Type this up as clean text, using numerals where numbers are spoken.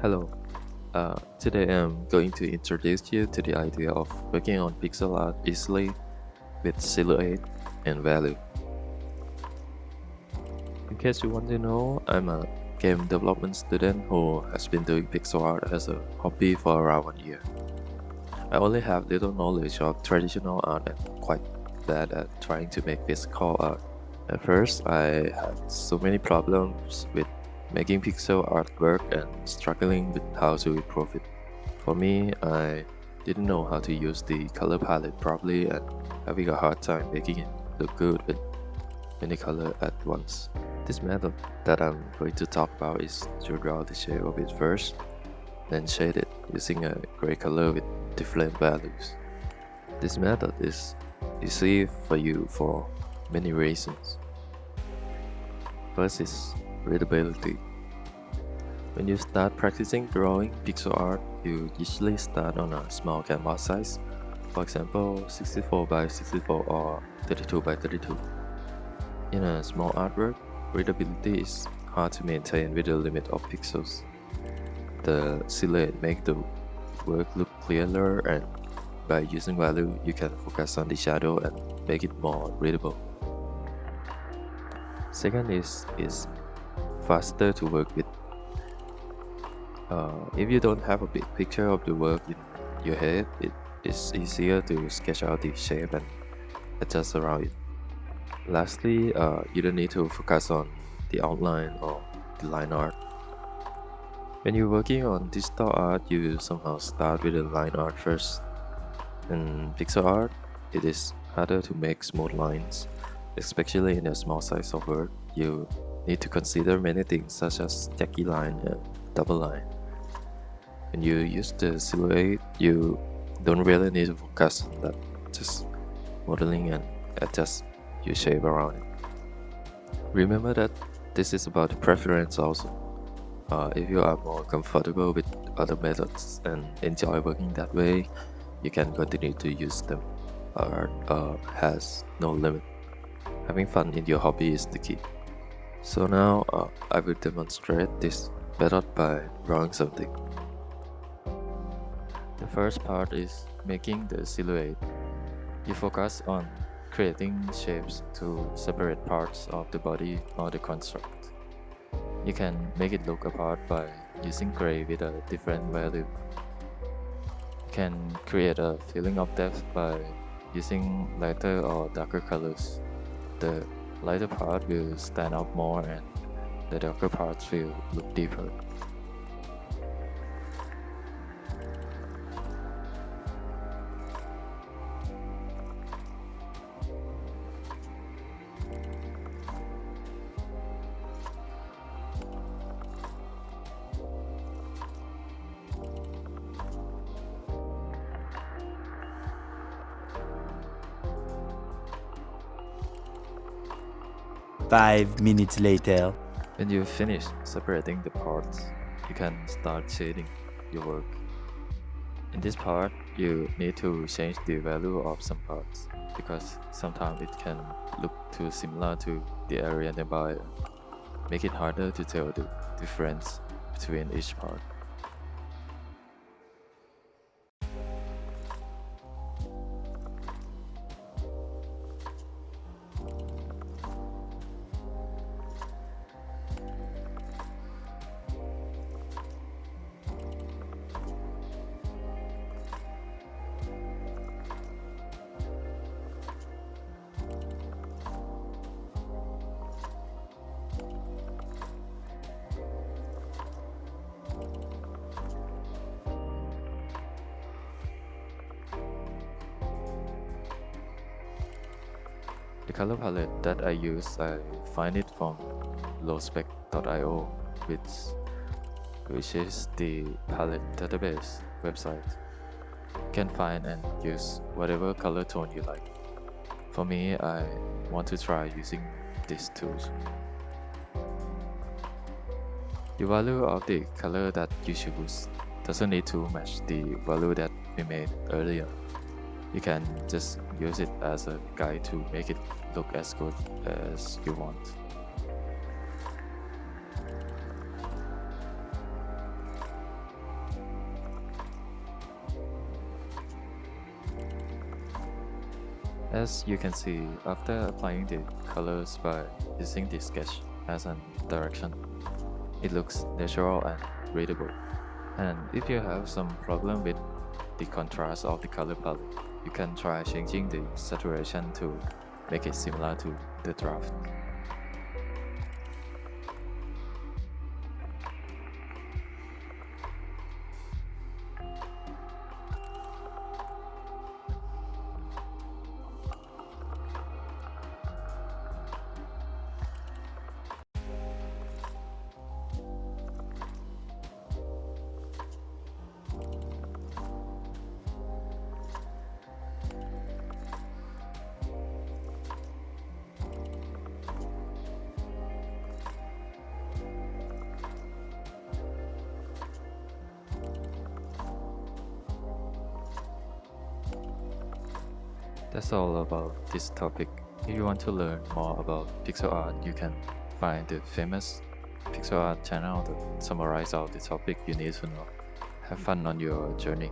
Hello. Today I'm going to introduce you to the idea of working on pixel art easily with silhouette and value. In case you want to know, I'm a game development student who has been doing pixel art as a hobby for around 1 year. I only have little knowledge of traditional art and quite bad at trying to make physical art. At first, I had so many problems with making pixel artwork and struggling with how to improve it. For me, I didn't know how to use the color palette properly and having a hard time making it look good with many colors at once. This method that I'm going to talk about is to draw the shape of it first, then shade it using a gray color with different values. This method is easy for you for many reasons. First is readability. When you start practicing drawing pixel art, you usually start on a small canvas size, for example 64 by 64 or 32 by 32. In a small artwork, readability is hard to maintain with the limit of pixels. The silhouette makes the work look clearer, and by using value, you can focus on the shadow and make it more readable. Second is faster to work with. If you don't have a big picture of the work in your head, it is easier to sketch out the shape and adjust around it. Lastly, you don't need to focus on the outline or the line art. When you're working on digital art, you somehow start with the line art first. In pixel art, it is harder to make smooth lines, especially in a small size of work. You need to consider many things such as tacky line and double line. When you use the silhouette, you don't really need to focus on that, just modeling and adjust your shape around it. Remember that this is about preference also. If you are more comfortable with other methods and enjoy working that way, you can continue to use them. Art has no limit. Having fun in your hobby is the key. So now I will demonstrate this method by drawing something. The first part is making the silhouette. You focus on creating shapes to separate parts of the body or the construct. You can make it look apart by using gray with a different value. You can create a feeling of depth by using lighter or darker colors. The lighter part will stand out more and the darker parts will look deeper. Five minutes later. When you finish separating the parts, you can start shading your work. In this part, you need to change the value of some parts because sometimes it can look too similar to the area nearby, make it harder to tell the difference between each part. The color palette that I use, I find it from lowspec.io, which is the palette database website. You can find and use whatever color tone you like. For me, I want to try using these tools. The value of the color that you choose doesn't need to match the value that we made earlier. You can just use it as a guide to make it look as good as you want. As you can see, after applying the colors by using the sketch as a direction, it looks natural and readable. And if you have some problem with the contrast of the color palette, you can try changing the saturation to make it similar to the draft. That's all about this topic. If you want to learn more about pixel art, you can find the famous pixel art channel that summarize all the topic you need to know. Have fun on your journey.